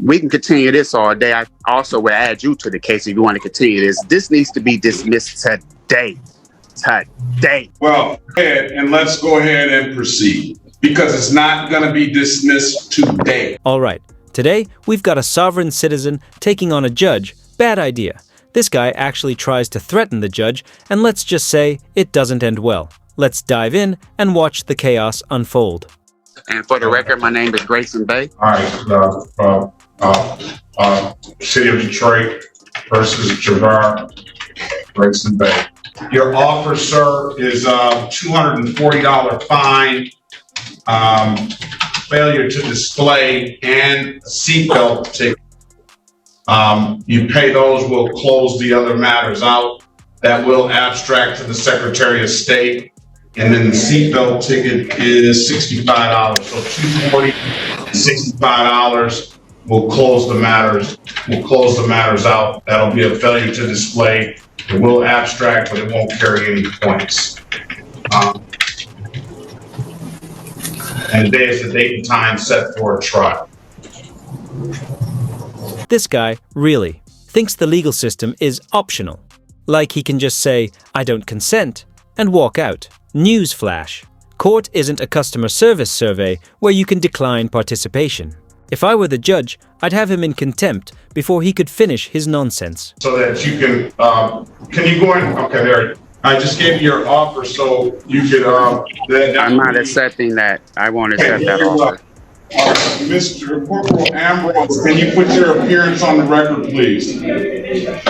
We can continue this all day. I also will add you to the case if you want to continue this. This needs to be dismissed today. Today. Well, go ahead and let's go ahead and proceed because it's not going to be dismissed today. All right. Today, we've got a sovereign citizen taking on a judge. Bad idea. This guy actually tries to threaten the judge, and let's just say it doesn't end well. Let's dive in and watch the chaos unfold. And for the record, my name is Grayson Bay. All right. City of Detroit versus Javar, Grayson Bay. Your offer, sir, is a $240 fine, failure to display, and a seatbelt ticket. You pay those, we'll close the other matters out. That will abstract to the Secretary of State. And then the seatbelt ticket is $65. So $240, $65. We'll close the matters. We'll close the matters out. That'll be a failure to display. It will abstract, but it won't carry any points. And today is the date and time set for a trial. This guy, really, thinks the legal system is optional. Like he can just say, I don't consent, and walk out. Newsflash. Court isn't a customer service survey where you can decline participation. If I were the judge, I'd have him in contempt before he could finish his nonsense. So that you can you go in? Okay, there. I just gave you your offer so you could, I'm not accepting that. I won't accept that offer. Mr. Corporal Ambrose, can you put your appearance on the record, please? Good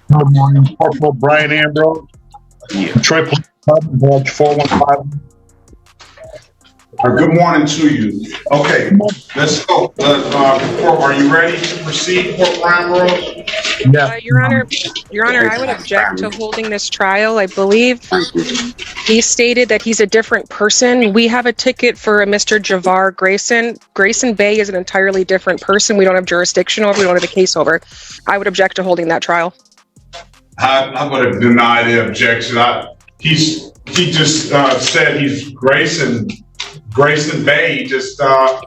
morning, Corporal Brian Ambrose. Detroit Police Department, Badge 415. Good morning to you. Okay, let's go. Are you ready to proceed, Corporal Ambrose? Yeah. Your Honor, I would object to holding this trial. I believe he stated that he's a different person. We have a ticket for a Mr. Javar Grayson. Grayson Bay is an entirely different person. We don't have jurisdiction over. We don't have a case over. I would object to holding that trial. I'm going to deny the objection. He just said he's Grayson Bay. Just I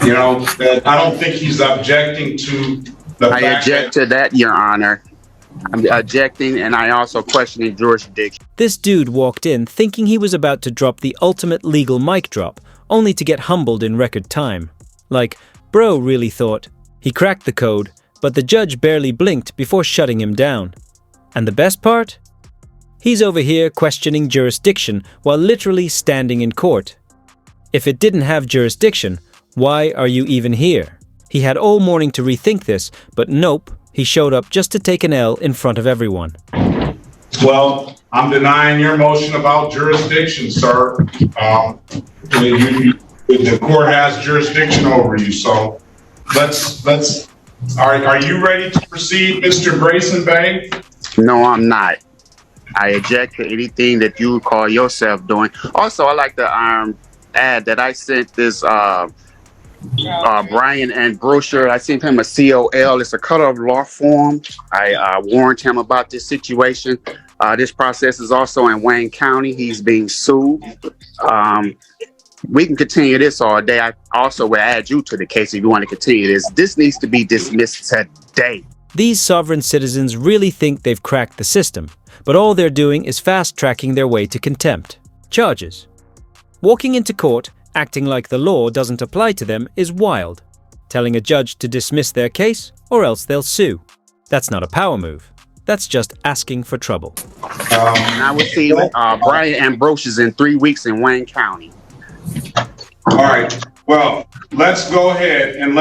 don't think he's objecting to the fact. I object to that, Your Honor. I'm objecting, and I also questioning jurisdiction. This dude walked in thinking he was about to drop the ultimate legal mic drop, only to get humbled in record time. Like, bro really thought. He cracked the code, but the judge barely blinked before shutting him down. And the best part? He's over here questioning jurisdiction while literally standing in court. If it didn't have jurisdiction, why are you even here? He had all morning to rethink this, but nope, he showed up just to take an L in front of everyone. Well, I'm denying your motion about jurisdiction, sir. The court has jurisdiction over you, so are you ready to proceed, Mr. Grayson Bay? No, I'm not. I object to anything that you call yourself doing. Also, I like to add that I sent this Brian and brochure. I sent him a COL. It's a color of law form. I warned him about this situation. This process is also in Wayne County. He's being sued. We can continue this all day. I also will add you to the case if you want to continue this. This needs to be dismissed today. These sovereign citizens really think they've cracked the system, but all they're doing is fast-tracking their way to contempt. Charges. Walking into court, acting like the law doesn't apply to them is wild. Telling a judge to dismiss their case, or else they'll sue. That's not a power move. That's just asking for trouble. I will see Brian Ambrosius in 3 weeks in Wayne County. All right. Well, let's go ahead and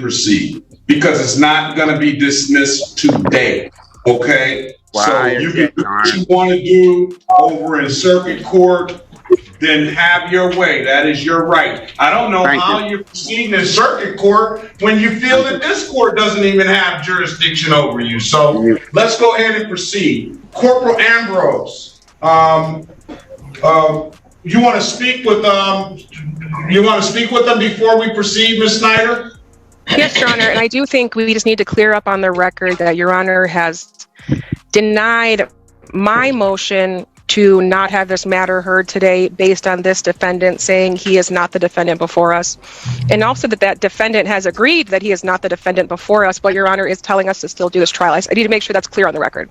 proceed because it's not going to be dismissed today. Okay. Well, so you can do what you want to do over in circuit court. Then have your way. That is your right. I don't know how you're proceeding in circuit court when you feel that this court doesn't even have jurisdiction over you. So let's go ahead and proceed. Corporal Ambrose, you want to speak with them? You want to speak with them before we proceed, Ms. Snyder? Yes, Your Honor, and I do think we just need to clear up on the record that Your Honor has denied my motion to not have this matter heard today based on this defendant saying he is not the defendant before us. And also that defendant has agreed that he is not the defendant before us, but Your Honor is telling us to still do this trial. I need to make sure that's clear on the record.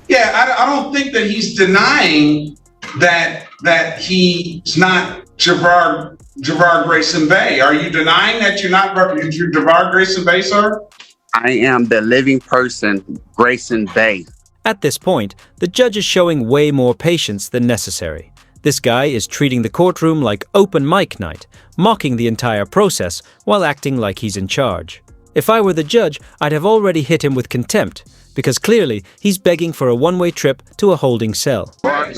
Yeah, I don't think that he's denying that he's not Javar Grayson Bay. Are you denying that you're not Javar Grayson Bay, sir? I am the living person, Grayson Bay. At this point, the judge is showing way more patience than necessary. This guy is treating the courtroom like open mic night, mocking the entire process while acting like he's in charge. If I were the judge, I'd have already hit him with contempt, because clearly he's begging for a one-way trip to a holding cell. However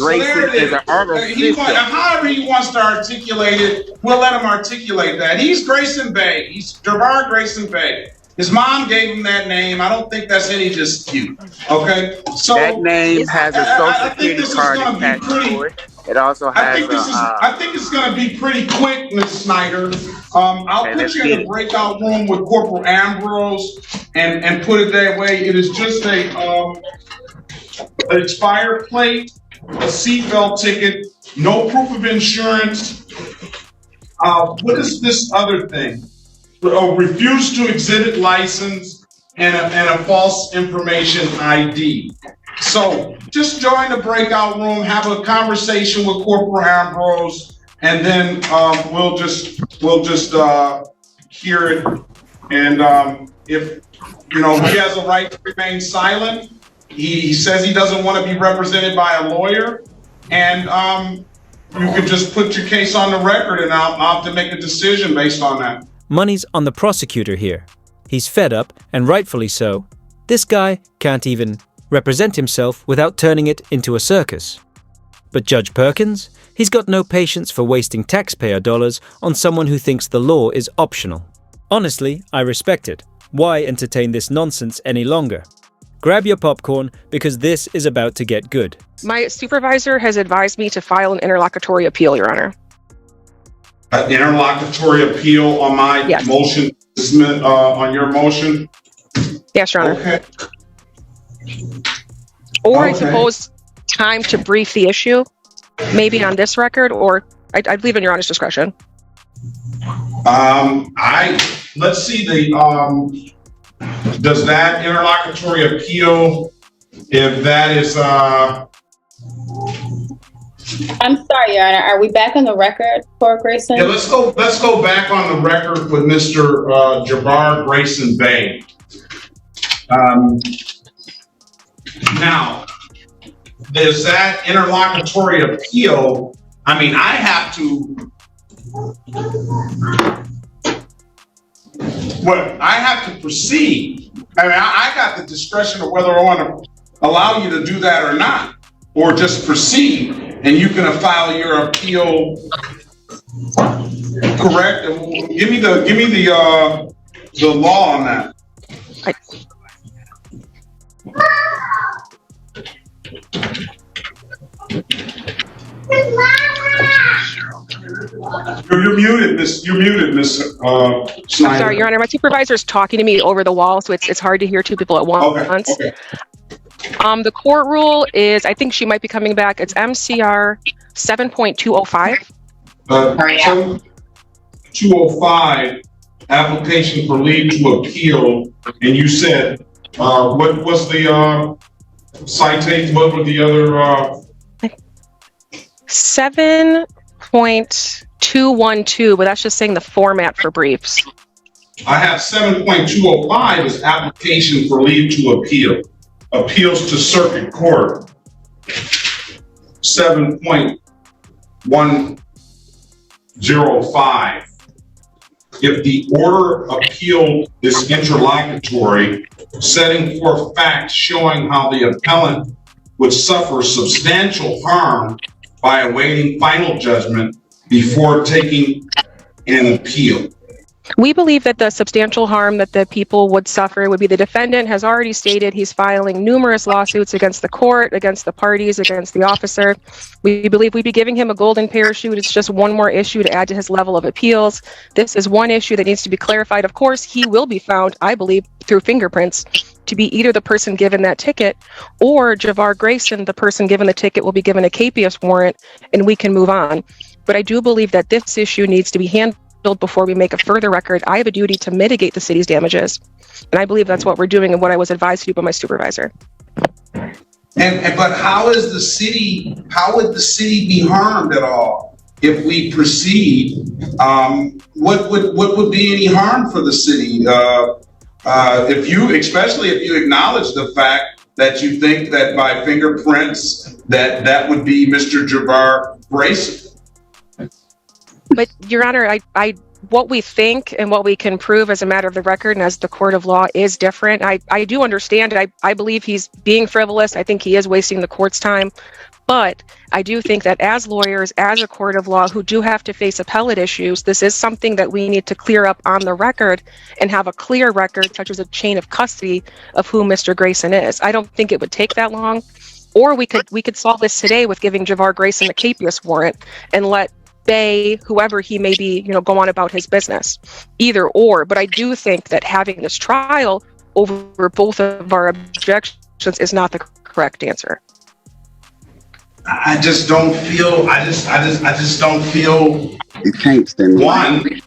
he wants to articulate it, we'll let him articulate that. He's Grayson Bay. He's Javar Grayson Bay. His mom gave him that name. I don't think that's any dispute. Okay, so that name has a social security card attached to it. It also has. I think it's going to be pretty quick, Ms. Snyder. I'll put you in a breakout room with Corporal Ambrose and put it that way. It is just an expired plate, a seatbelt ticket, no proof of insurance. What is this other thing? Refuse to exhibit license and a false information ID. So just join the breakout room, have a conversation with Corporal Ambrose, and then we'll just hear it. And if he has a right to remain silent, he says he doesn't want to be represented by a lawyer, and you can just put your case on the record, and I'll have to make a decision based on that. Money's on the prosecutor here. He's fed up, and rightfully so. This guy can't even represent himself without turning it into a circus. But Judge Perkins? He's got no patience for wasting taxpayer dollars on someone who thinks the law is optional. Honestly, I respect it. Why entertain this nonsense any longer? Grab your popcorn, because this is about to get good. My supervisor has advised me to file an interlocutory appeal, Your Honor. An interlocutory appeal on my motion, on your motion? Yes, Your Honor. Okay. Or I suppose time to brief the issue, maybe on this record, or I'd leave in Your Honor's discretion. Let's see does that interlocutory appeal, if that is, I'm sorry, Your Honor. Are we back on the record for Grayson? Yeah, let's go back on the record with Mr. Javar Grayson Bay. Now, there's that interlocutory appeal. I mean, I have to. I have to proceed. I mean, I got the discretion of whether I want to allow you to do that or not, or just proceed, and you can file your appeal. Correct? Give me the law on that. You're muted, Miss. You're muted, Miss. I'm sorry, Your Honor. My supervisor is talking to me over the wall, so it's hard to hear two people at once. Okay. The court rule is, I think she might be coming back. It's MCR 7.205. 205, application for leave to appeal, and you said what was the citation? What were the other? 7.212, but that's just saying the format for briefs. I have 7.205 as application for leave to appeal. Appeals to circuit court. 7.105. If the order appealed is interlocutory, setting forth facts showing how the appellant would suffer substantial harm by awaiting final judgment before taking an appeal. We believe that the substantial harm that the people would suffer would be the defendant has already stated he's filing numerous lawsuits against the court, against the parties, against the officer. We believe we'd be giving him a golden parachute. It's just one more issue to add to his level of appeals. This is one issue that needs to be clarified. Of course, he will be found, I believe, through fingerprints, to be either the person given that ticket or Javar Grayson, the person given the ticket, will be given a capias warrant and we can move on. But I do believe that this issue needs to be handled before we make a further record. I have a duty to mitigate the city's damages. And I believe that's what we're doing and what I was advised to do by my supervisor. But how would the city be harmed at all if we proceed? What would be any harm for the city? Especially if you acknowledge the fact that you think that by fingerprints that would be Mr. Javar Grayson. But Your Honor, what we think and what we can prove as a matter of the record and as the court of law is different. I do understand it. I believe he's being frivolous. I think he is wasting the court's time. But I do think that as lawyers, as a court of law who do have to face appellate issues, this is something that we need to clear up on the record and have a clear record, such as a chain of custody of who Mr. Grayson is. I don't think it would take that long. Or we could solve this today with giving Javar Grayson a capias warrant and let Bay, whoever he may be, go on about his business. Either or. But I do think that having this trial over both of our objections is not the correct answer. I just don't feel. I just don't feel. You can't stand one.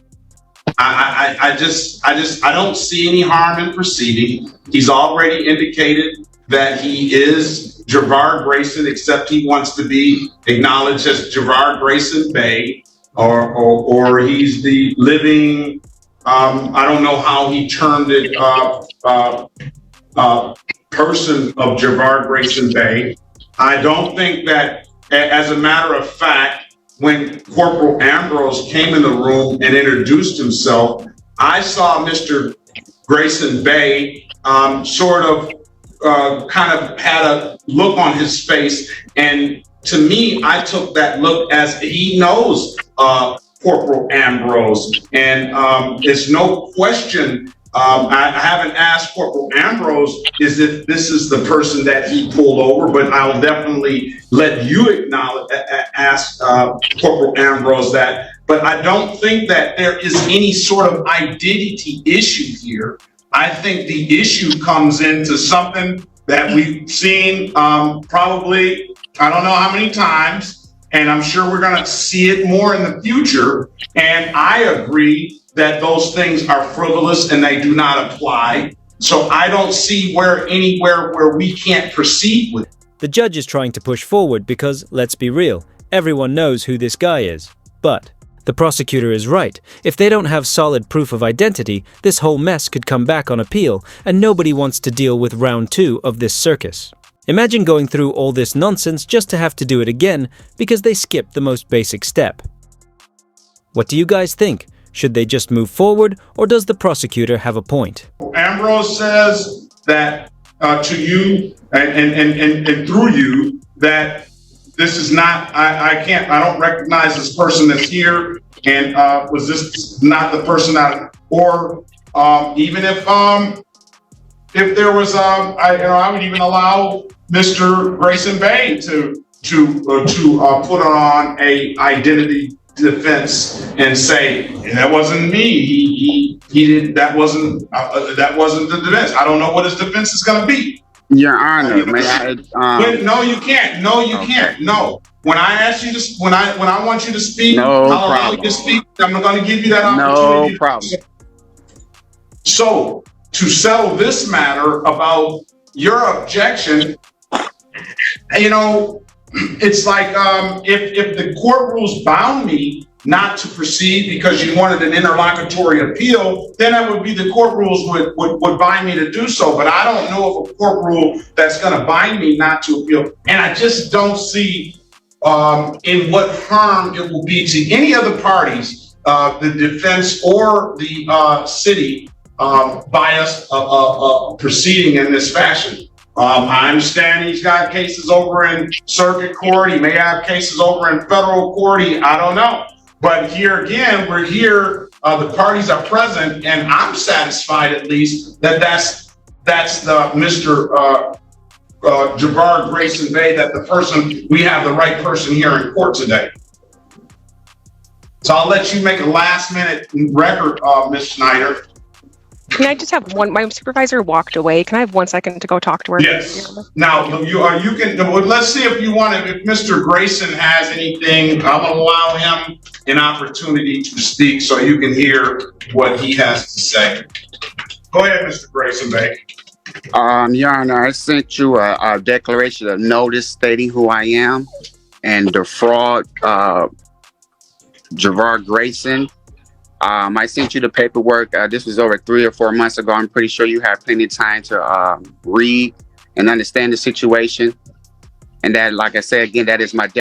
I don't see any harm in proceeding. He's already indicated that he is Javar Grayson, except he wants to be acknowledged as Javar Grayson Bay, or he's the living. I don't know how he termed it. Person of Javar Grayson Bay. I don't think that, as a matter of fact, when Corporal Ambrose came in the room and introduced himself, I saw Mr. Grayson Bay sort of kind of had a look on his face. And to me, I took that look as he knows Corporal Ambrose. And it's no question. I haven't asked Corporal Ambrose if this is the person that he pulled over, but I'll definitely let you ask Corporal Ambrose that. But I don't think that there is any sort of identity issue here. I think the issue comes into something that we've seen probably, I don't know how many times, and I'm sure we're going to see it more in the future. And I agree that those things are frivolous and they do not apply. So I don't see anywhere where we can't proceed with it. The judge is trying to push forward because, let's be real, everyone knows who this guy is. But the prosecutor is right. If they don't have solid proof of identity, this whole mess could come back on appeal, and nobody wants to deal with round 2 of this circus. Imagine going through all this nonsense just to have to do it again because they skipped the most basic step. What do you guys think? Should they just move forward, or does the prosecutor have a point? Ambrose says that to you and through you that this is not. I don't recognize this person that's here. And was this not the person that, or even if there was, I would even allow Mr. Grayson Bay to put on a identity defense and say that wasn't me. He did that wasn't the defense. I don't know what his defense is going to be. Your Honor, may I? No, you can't. No, you can't. No. When I ask you to, when I want you to speak, no I'll allow problem. you to speak. I'm going to give you that opportunity. No problem. So to settle this matter about your objection, it's like if the court rules bound me not to proceed because you wanted an interlocutory appeal, then it would be the court rules would bind me to do so. But I don't know of a court rule that's going to bind me not to appeal. And I just don't see in what harm it will be to any other parties, the defense or the city, by us proceeding in this fashion. I understand he's got cases over in circuit court. He may have cases over in federal court. I don't know. But here again, we're here. The parties are present, and I'm satisfied at least that that's the Mr. Javar Grayson Bay, that the person, we have the right person here in court today. So I'll let you make a last minute record, Ms. Schneider. Can I just have one? My supervisor walked away. Can I have 1 second to go talk to her? Yes. Now, you can, well, let's see if you want to, if Mr. Grayson has anything, I'm going to allow him an opportunity to speak so you can hear what he has to say. Go ahead, Mr. Grayson Bay. Your Honor, I sent you a declaration of notice stating who I am and the fraud, Javar Grayson. I sent you the paperwork. This was over 3 or 4 months ago. I'm pretty sure you have plenty of time to read and understand the situation. And that, like I said, again, that is my